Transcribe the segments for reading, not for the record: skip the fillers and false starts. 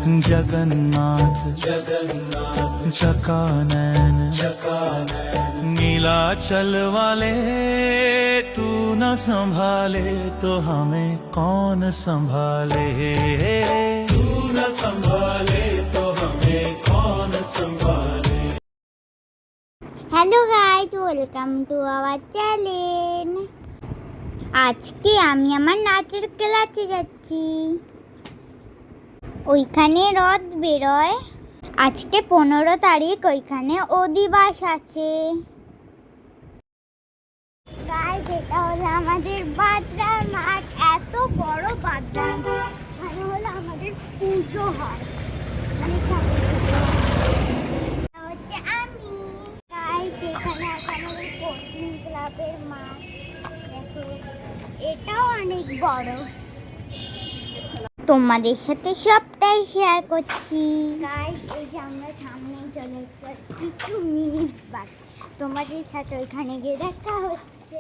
जगन्नाथ चकानैन नीलाचल वाले तू न संभाले तो हमें कौन संभाले। तू न संभाले तो हमें कौन संभाले। Hello guys, welcome to our channel. আজকে আমি আমার নাচের ক্লাসে যাচ্ছি। ওইখানে রথ বেরোয়। আজকে 15 তারিখ, ওইখানে অধিবাস আছে। গাইস, এটা হলো আমাদের বাদরার মাঠ। এত বড় বাদরার মাঠ, মানে হলো আমাদের পুজো হয়। হচ্ছে আমি গাইস, এখানে আমাদের স্পোর্টিং ক্লাবের মাঠ। দেখো, এটাও অনেক বড়। তোমাদের সাথে সবটাই শেয়ার করছি গাইস। এই যে আমরা সামনে চলে এসেছি, কিছু মিনিট বাকি। তোমাদের সাথে ওইখানে গিয়ে দেখা হচ্ছে।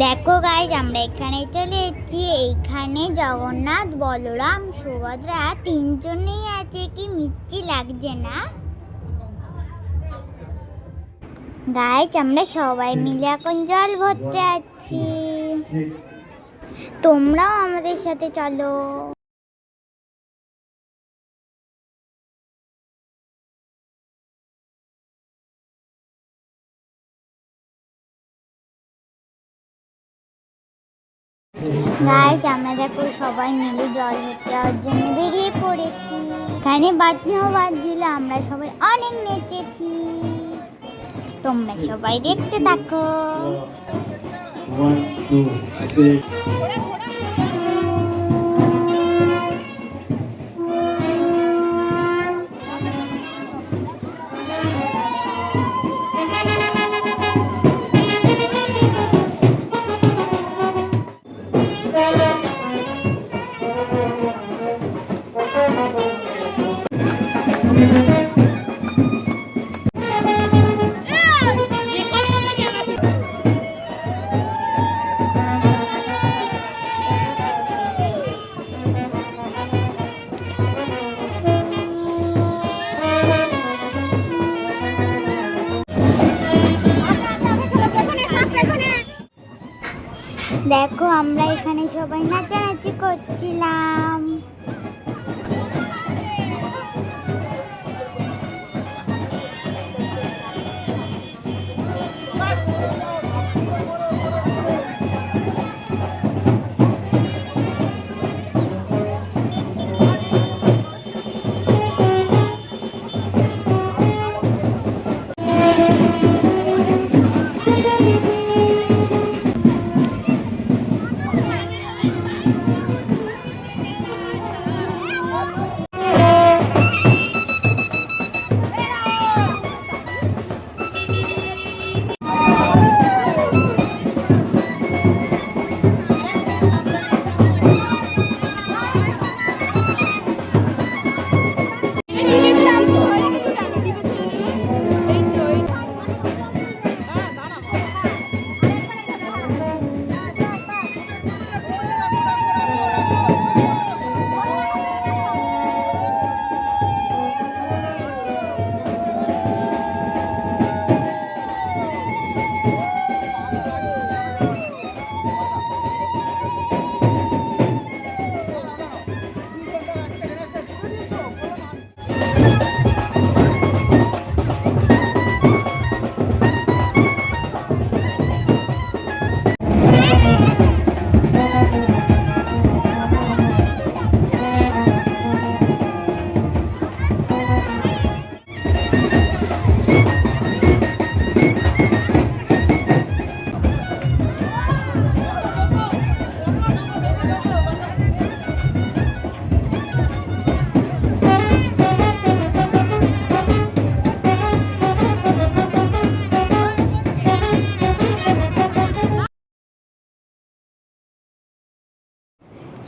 দেখো গাইস, আমরা এখানে চলে এসেছি। এইখানে জগন্নাথ, বলরাম, সুভদ্রা তিনজনেই আছে। কি মিষ্টি লাগছে না গাইস? আমরা সবাই মিলে এখন জল ভরতে যাচ্ছি। তোমরাও আমাদের সাথে চলো। গাইস, আমরা দেখো সবাই মিলে জল ভরতে যাওয়ার জন্য বেরিয়ে পড়েছি। এখানে বাজনাও বাজছিল, আমরা সবাই অনেক নেচেছি। তোমরা সবাই দেখতে থাকো। দেখো, আমরা এখানে সবাই নাচানাচি করছিলাম।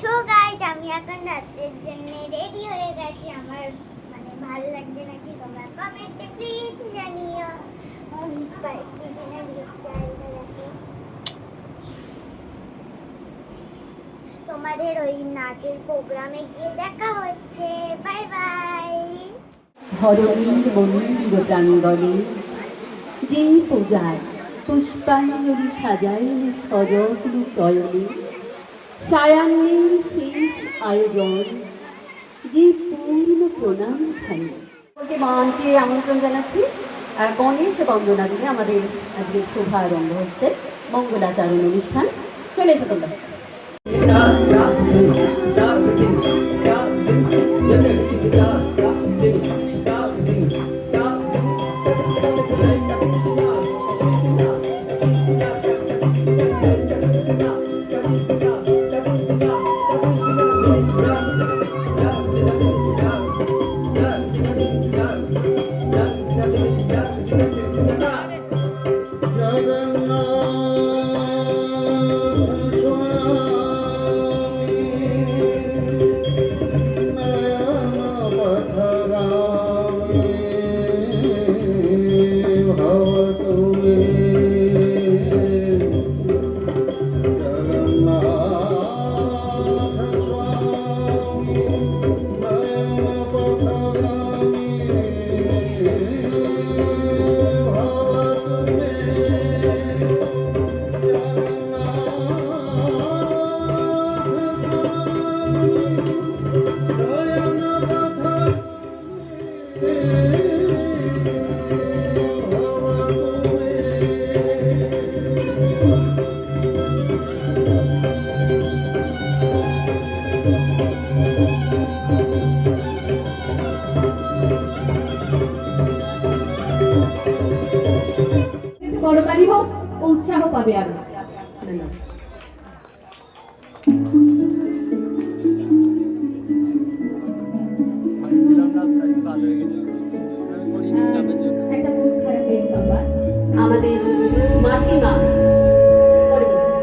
সো গাইস, আমি এখন রাতের জন্য রেডি হয়ে গেছি। আমার মানে ভালো লাগছে নাকি তোমরা কমেন্টে প্লিজ জানিও। তোমাদের ওই নাচের প্রোগ্রামে গিয়ে দেখা হচ্ছে। বাই। ধরণীর মন্দির প্রাঙ্গণে যে পূজায় পুষ্পাঞ্জলি সাজায় সযত্ন চয়নে, সায়ান্নের শেষ আয়োজন যে পূর্ণ প্রণাম খানি মঞ্চে আমন্ত্রণ জানাচ্ছি। গণেশ বন্দনা দিনে আমাদের আজকে শুভারম্ভ হচ্ছে মঙ্গলাচরণ অনুষ্ঠান। চলে এসো তোমরা। বড়কালী হোক, উৎসাহ পাবে আরো। একটা মন খারাপের সংবাদ, আমাদের মাসিমা পরে বলছি।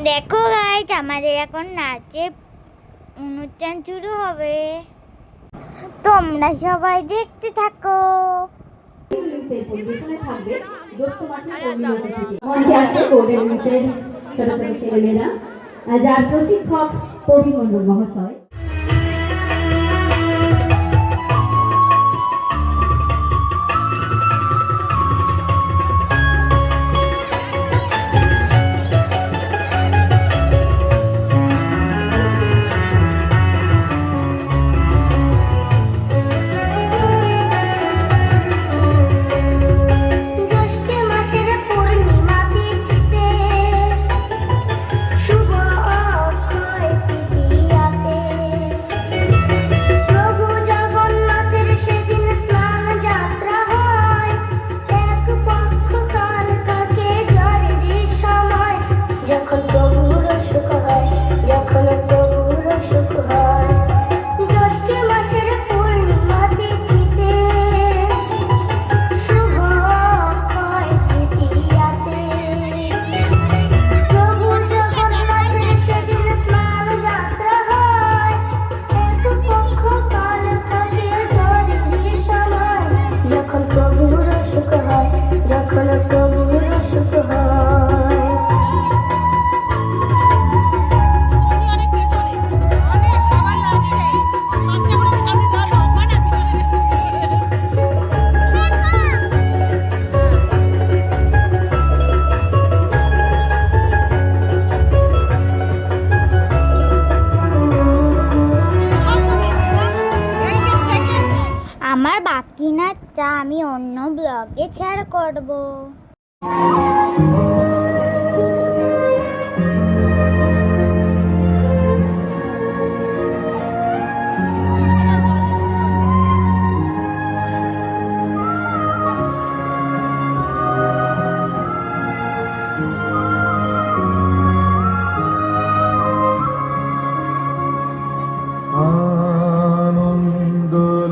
দেখো গাইজ, আমাদের এখন নাচের অনুষ্ঠান শুরু হবে, তোমরা সবাই দেখতে থাকো। যার প্রশিক্ষক কবি মন্ডল মহাশয়। শুভ অক্ষয় তৃতীয়াতে যা আমি অন্য ব্লগে শেয়ার করব।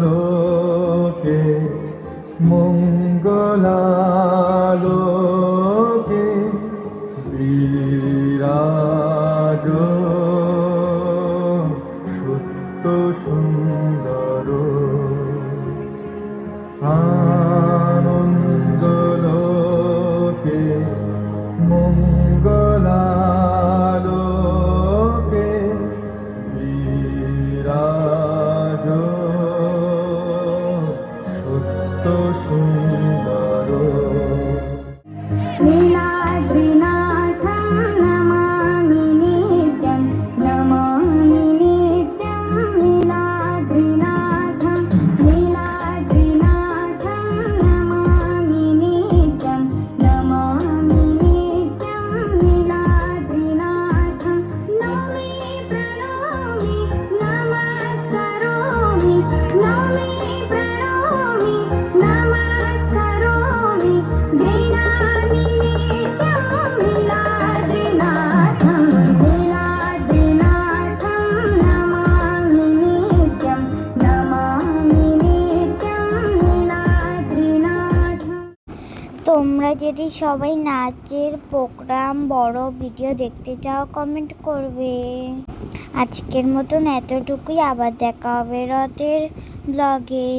আনন্দলোকে মঙ্গলালোকে বিরাজ সত্য সুন্দর। আনন্দলোকে মঙ্গলালোকে বিরাজ সত্য সুন্দর। নীলাদ্রিনাথং নমামি নিত্যং, নমামি নিত্যং নীলাদ্রিনাথং, নীলাদ্রিনাথং নমামি নিত্যং, নমামি নিত্যং নীলাদ্রিনাথং। নমি প্রণামি নমস্করোমি, নমি প্রণামি নমস্করোমি, গৃহামি নিত্যং নীলাদ্রিনাথং, নীলাদ্রিনাথং নমামি নিত্যং, নমামি নিত্যং নীলাদ্রিনাথং। তোমরা যদি সবাই নাচের প্রোগ্রাম বড় ভিডিও দেখতে চাও কমেন্ট করবে। আজকের মতন এতটুকুই, আবার দেখা হবে রথের ব্লগে।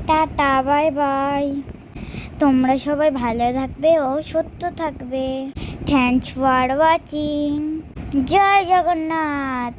Tata, bye bye. তোমরা সবাই ভালো থাকবে ও সুস্থ থাকবে। Thanks for watching. জয় জগন্নাথ।